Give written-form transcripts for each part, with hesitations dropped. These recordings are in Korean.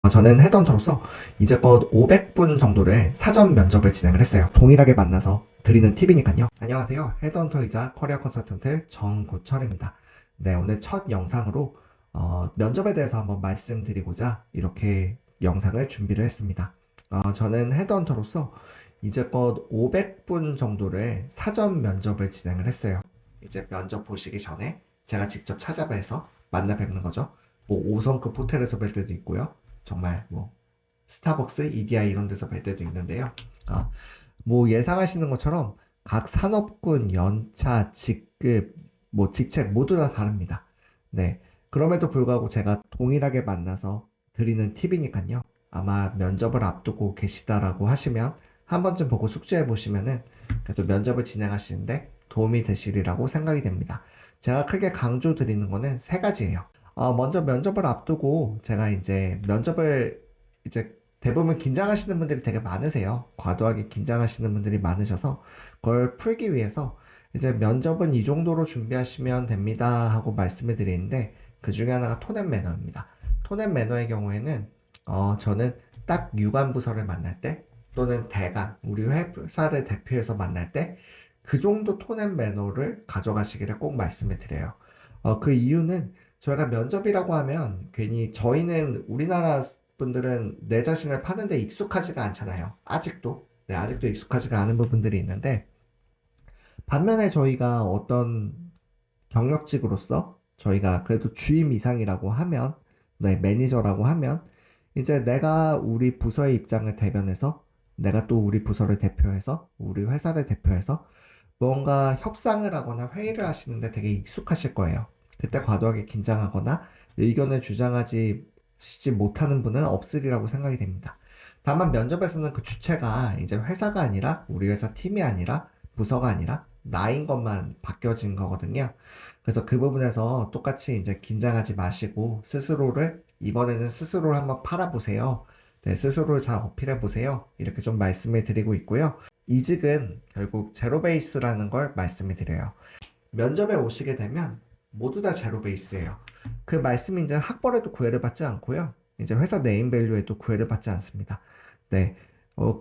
저는 헤드헌터로서 이제껏 500분 정도를 사전 면접을 진행을 했어요. 동일하게 만나서 드리는 팁이니까요. 안녕하세요. 헤드헌터이자 커리어 컨설턴트 정고철입니다. 네, 오늘 첫 영상으로 면접에 대해서 한번 말씀드리고자 이렇게 영상을 준비를 했습니다. 저는 헤드헌터로서 이제껏 500분 정도를 사전 면접을 진행을 했어요. 이제 면접 보시기 전에 제가 직접 찾아뵈서 만나 뵙는 거죠. 뭐 5성급 호텔에서 뵐 때도 있고요. 정말 뭐 스타벅스, EDI 이런 데서 뵐 때도 있는데요. 아, 뭐 예상하시는 것처럼 각 산업군, 연차, 직급, 뭐 직책 모두 다 다릅니다. 네. 그럼에도 불구하고 제가 동일하게 만나서 드리는 팁이니까요. 아마 면접을 앞두고 계시다라고 하시면 한 번쯤 보고 숙지해 보시면은 그래도 면접을 진행하시는데 도움이 되시리라고 생각이 됩니다. 제가 크게 강조 드리는 거는 세 가지예요. 먼저 면접을 앞두고 제가 이제 면접을 이제 대부분 긴장하시는 분들이 되게 많으세요. 과도하게 긴장하시는 분들이 많으셔서 그걸 풀기 위해서 이제 면접은 이 정도로 준비하시면 됩니다 하고 말씀을 드리는데 그 중에 하나가 톤앤 매너입니다. 톤앤 매너의 경우에는 저는 딱 유관 부서를 만날 때 또는 대관 우리 회사를 대표해서 만날 때 그 정도 톤앤 매너를 가져가시기를 꼭 말씀을 드려요. 그 이유는 저희가 면접이라고 하면 괜히 저희는 우리나라 분들은 내 자신을 파는데 익숙하지가 않잖아요. 아직도. 네, 아직도 익숙하지가 않은 부분들이 있는데 반면에 저희가 어떤 경력직으로서 저희가 그래도 주임 이상이라고 하면 네, 매니저라고 하면 이제 내가 우리 부서의 입장을 대변해서 내가 또 우리 부서를 대표해서 우리 회사를 대표해서 뭔가 협상을 하거나 회의를 하시는데 되게 익숙하실 거예요. 그때 과도하게 긴장하거나 의견을 주장하지 못하는 분은 없으리라고 생각이 됩니다. 다만 면접에서는 그 주체가 이제 회사가 아니라 우리 회사 팀이 아니라 부서가 아니라 나인 것만 바뀌어진 거거든요. 그래서 그 부분에서 똑같이 이제 긴장하지 마시고 스스로를 이번에는 스스로를 한번 팔아보세요. 네, 스스로를 잘 어필해 보세요. 이렇게 좀 말씀을 드리고 있고요. 이직은 결국 제로 베이스라는 걸 말씀을 드려요. 면접에 오시게 되면 모두 다 제로 베이스예요. 그 말씀이 이제 학벌에도 구애를 받지 않고요. 이제 회사 네임밸류에도 구애를 받지 않습니다. 네.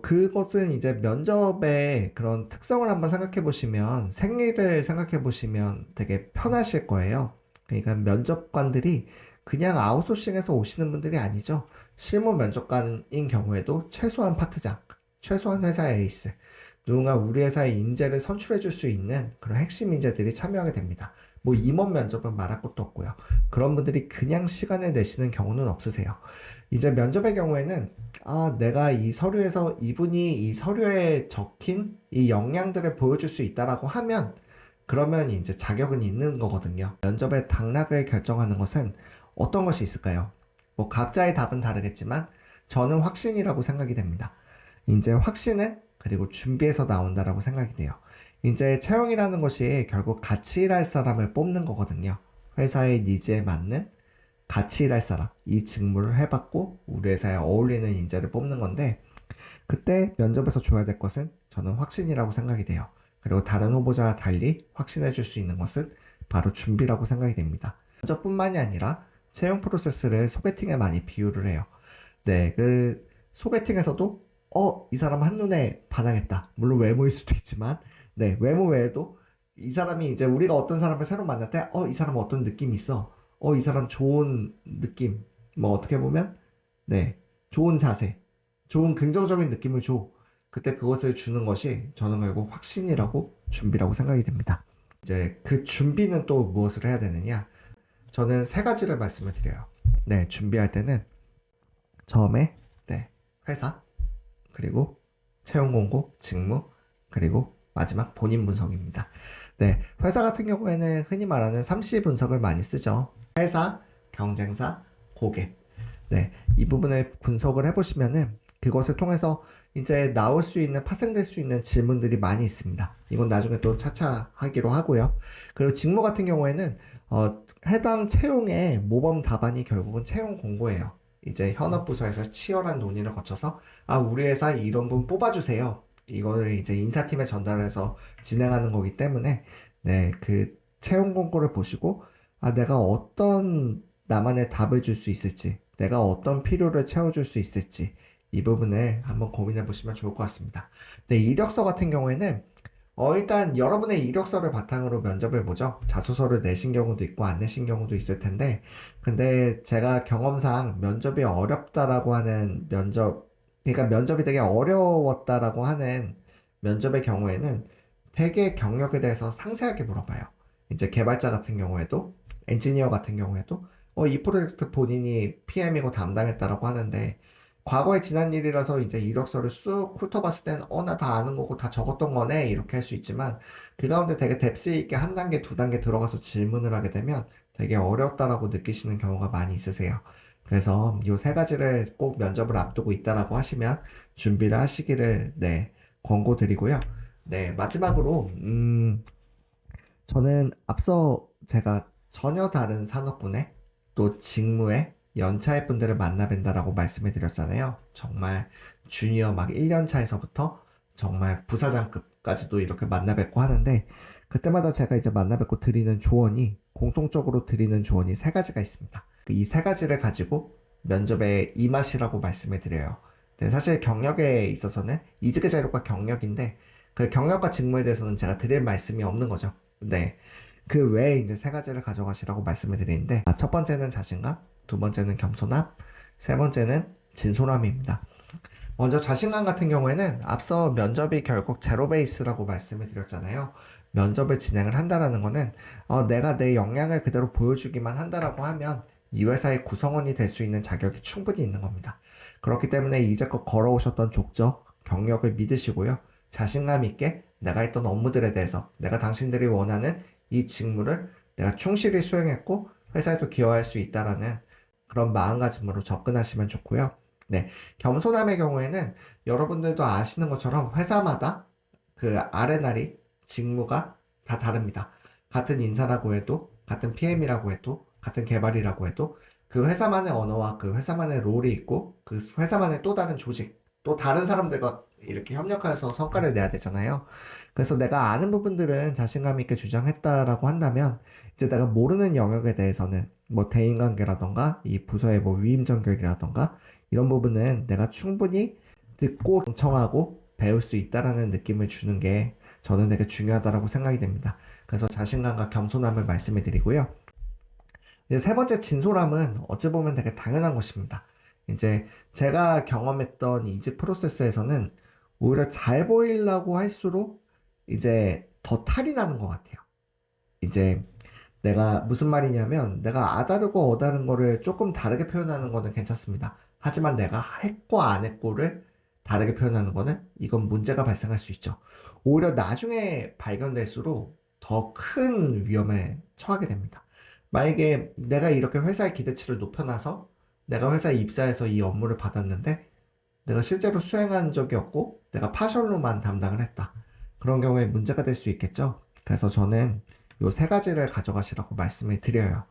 그것은 이제 면접의 그런 특성을 한번 생각해 보시면, 생리를 생각해 보시면 되게 편하실 거예요. 그러니까 면접관들이 그냥 아웃소싱에서 오시는 분들이 아니죠. 실무 면접관인 경우에도 최소한 파트장, 최소한 회사의 에이스, 누군가 우리 회사의 인재를 선출해 줄 수 있는 그런 핵심 인재들이 참여하게 됩니다. 뭐 임원 면접은 말할 것도 없고요. 그런 분들이 그냥 시간을 내시는 경우는 없으세요. 이제 면접의 경우에는 내가 이 서류에서 이분이 이 서류에 적힌 이 역량들을 보여줄 수 있다라고 하면 그러면 이제 자격은 있는 거거든요. 면접의 당락을 결정하는 것은 어떤 것이 있을까요? 뭐 각자의 답은 다르겠지만 저는 확신이라고 생각이 됩니다. 이제 확신은 그리고 준비해서 나온다라고 생각이 돼요. 이제 채용이라는 것이 결국 같이 일할 사람을 뽑는 거거든요. 회사의 니즈에 맞는 같이 일할 사람, 이 직무를 해봤고 우리 회사에 어울리는 인재를 뽑는 건데 그때 면접에서 줘야 될 것은 저는 확신이라고 생각이 돼요. 그리고 다른 후보자와 달리 확신해 줄 수 있는 것은 바로 준비라고 생각이 됩니다. 면접뿐만이 아니라 채용 프로세스를 소개팅에 많이 비유를 해요. 네, 그 소개팅에서도 이 사람 한눈에 반하겠다. 물론 외모일 수도 있지만 네, 외모 외에도 이 사람이 이제 우리가 어떤 사람을 새로 만날 때 이 사람 어떤 느낌이 있어. 이 사람 좋은 느낌. 뭐 어떻게 보면 네, 좋은 자세, 좋은 긍정적인 느낌을 줘. 그때 그것을 주는 것이 저는 결국 확신이라고 준비라고 생각이 됩니다. 이제 그 준비는 또 무엇을 해야 되느냐? 저는 세 가지를 말씀을 드려요. 네, 준비할 때는 처음에 네, 회사, 그리고 채용 공고, 직무, 그리고 마지막 본인 분석입니다. 네, 회사 같은 경우에는 흔히 말하는 3C 분석을 많이 쓰죠. 회사, 경쟁사, 고객. 네, 이 부분을 분석을 해보시면은 그것을 통해서 이제 나올 수 있는, 파생될 수 있는 질문들이 많이 있습니다. 이건 나중에 또 차차 하기로 하고요. 그리고 직무 같은 경우에는 해당 채용의 모범 답안이 결국은 채용 공고예요. 이제 현업부서에서 치열한 논의를 거쳐서 우리 회사에 이런 분 뽑아주세요. 이거를 이제 인사팀에 전달해서 진행하는 거기 때문에 네, 그 채용 공고를 보시고 내가 어떤 나만의 답을 줄 수 있을지 내가 어떤 필요를 채워줄 수 있을지 이 부분을 한번 고민해 보시면 좋을 것 같습니다. 네, 이력서 같은 경우에는 일단 여러분의 이력서를 바탕으로 면접을 보죠. 자소서를 내신 경우도 있고 안 내신 경우도 있을 텐데, 근데 제가 경험상 면접이 어렵다라고 하는 그러니까 면접이 되게 어려웠다라고 하는 면접의 경우에는 되게 경력에 대해서 상세하게 물어봐요. 이제 개발자 같은 경우에도, 엔지니어 같은 경우에도, 이 프로젝트 본인이 PM이고 담당했다라고 하는데, 과거에 지난 일이라서 이제 이력서를 쑥 훑어봤을 때는 나 다 아는 거고 다 적었던 거네 이렇게 할 수 있지만 그 가운데 되게 뎁스 있게 한 단계 두 단계 들어가서 질문을 하게 되면 되게 어렵다라고 느끼시는 경우가 많이 있으세요. 그래서 요 세 가지를 꼭 면접을 앞두고 있다라고 하시면 준비를 하시기를 네 권고드리고요. 네, 마지막으로 저는 앞서 제가 전혀 다른 산업군에 또 직무에 연차의 분들을 만나 뵌다라고 말씀해 드렸잖아요. 정말 주니어 막 1년 차에서부터 정말 부사장급까지도 이렇게 만나 뵙고 하는데 그때마다 제가 이제 만나 뵙고 드리는 조언이 공통적으로 드리는 조언이 세 가지가 있습니다. 이 세 가지를 가지고 면접에 임하시라고 말씀해 드려요. 네, 사실 경력에 있어서는 이직의 자료가 경력인데 그 경력과 직무에 대해서는 제가 드릴 말씀이 없는 거죠. 네. 그 외에 이제 세 가지를 가져가시라고 말씀을 드리는데, 첫 번째는 자신감, 두 번째는 겸손함, 세 번째는 진솔함입니다. 먼저 자신감 같은 경우에는 앞서 면접이 결국 제로 베이스라고 말씀을 드렸잖아요. 면접을 진행을 한다라는 거는 내가 내 역량을 그대로 보여주기만 한다라고 하면 이 회사의 구성원이 될 수 있는 자격이 충분히 있는 겁니다. 그렇기 때문에 이제껏 걸어오셨던 족적, 경력을 믿으시고요. 자신감 있게 내가 했던 업무들에 대해서 내가 당신들이 원하는 이 직무를 내가 충실히 수행했고 회사에도 기여할 수 있다라는 그런 마음가짐으로 접근하시면 좋고요. 네, 겸손함의 경우에는 여러분들도 아시는 것처럼 회사마다 그 아레나리 직무가 다 다릅니다. 같은 인사라고 해도, 같은 PM이라고 해도, 같은 개발이라고 해도 그 회사만의 언어와 그 회사만의 롤이 있고 그 회사만의 또 다른 조직, 또 다른 사람들과 이렇게 협력해서 성과를 내야 되잖아요. 그래서 내가 아는 부분들은 자신감 있게 주장했다라고 한다면 이제 내가 모르는 영역에 대해서는 뭐 대인관계라던가 이 부서의 뭐 위임전결이라던가 이런 부분은 내가 충분히 듣고 경청하고 배울 수 있다라는 느낌을 주는 게 저는 되게 중요하다라고 생각이 됩니다. 그래서 자신감과 겸손함을 말씀해 드리고요. 이제 세 번째 진솔함은 어찌 보면 되게 당연한 것입니다. 이제 제가 경험했던 이직 프로세스에서는 오히려 잘 보이려고 할수록 이제 더 탈이 나는 것 같아요. 이제 내가 무슨 말이냐면 내가 아다르고 어다른 거를 조금 다르게 표현하는 거는 괜찮습니다. 하지만 내가 했고 안 했고를 다르게 표현하는 거는 이건 문제가 발생할 수 있죠. 오히려 나중에 발견될수록 더 큰 위험에 처하게 됩니다. 만약에 내가 이렇게 회사의 기대치를 높여놔서 내가 회사에 입사해서 이 업무를 받았는데 내가 실제로 수행한 적이 없고 내가 파셜로만 담당을 했다. 그런 경우에 문제가 될 수 있겠죠. 그래서 저는 요 세 가지를 가져가시라고 말씀을 드려요.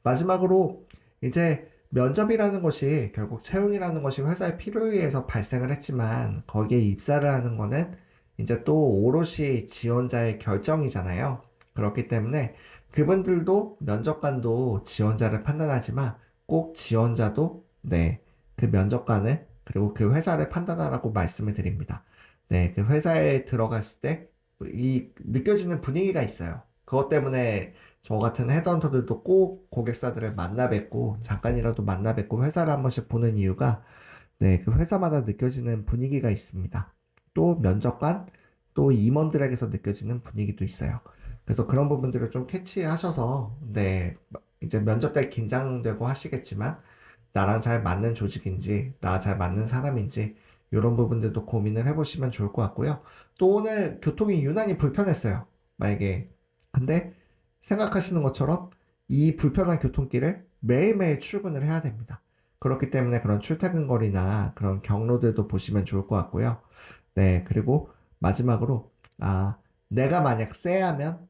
마지막으로 이제 면접이라는 것이 결국 채용이라는 것이 회사의 필요에 의해서 발생을 했지만 거기에 입사를 하는 거는 이제 또 오롯이 지원자의 결정이잖아요. 그렇기 때문에 그분들도 면접관도 지원자를 판단하지만 꼭 지원자도 네, 그 면접관을 그리고 그 회사를 판단하라고 말씀을 드립니다. 네, 그 회사에 들어갔을 때 이 느껴지는 분위기가 있어요. 그것 때문에 저 같은 헤드헌터들도 꼭 고객사들을 만나 뵙고 잠깐이라도 만나 뵙고 회사를 한 번씩 보는 이유가 네, 그 회사마다 느껴지는 분위기가 있습니다. 또 면접관, 또 임원들에게서 느껴지는 분위기도 있어요. 그래서 그런 부분들을 좀 캐치하셔서 네, 이제 면접 때 긴장되고 하시겠지만 나랑 잘 맞는 조직인지, 나 잘 맞는 사람인지 이런 부분들도 고민을 해보시면 좋을 것 같고요. 또 오늘 교통이 유난히 불편했어요. 만약에 근데 생각하시는 것처럼 이 불편한 교통길을 매일매일 출근을 해야 됩니다. 그렇기 때문에 그런 출퇴근 거리나 그런 경로들도 보시면 좋을 것 같고요. 네, 그리고 마지막으로, 내가 만약 쎄하면,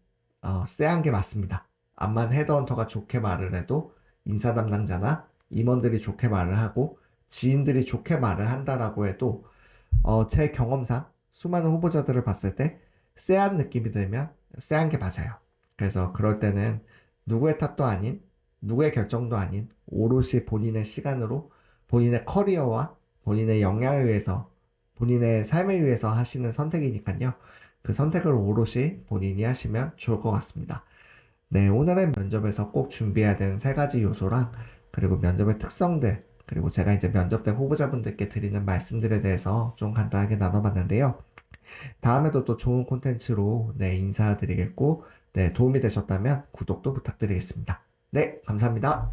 쎄한 게 맞습니다. 암만 헤드헌터가 좋게 말을 해도 인사 담당자나 임원들이 좋게 말을 하고 지인들이 좋게 말을 한다라고 해도, 제 경험상 수많은 후보자들을 봤을 때 쎄한 느낌이 들면 쎄한 게 맞아요. 그래서 그럴 때는 누구의 탓도 아닌 누구의 결정도 아닌 오롯이 본인의 시간으로 본인의 커리어와 본인의 역량을 위해서 본인의 삶을 위해서 하시는 선택이니까요. 그 선택을 오롯이 본인이 하시면 좋을 것 같습니다. 네, 오늘의 면접에서 꼭 준비해야 되는 세 가지 요소랑 그리고 면접의 특성들 그리고 제가 이제 면접 때 후보자분들께 드리는 말씀들에 대해서 좀 간단하게 나눠봤는데요. 다음에도 또 좋은 콘텐츠로 네, 인사드리겠고 네, 도움이 되셨다면 구독도 부탁드리겠습니다. 네, 감사합니다.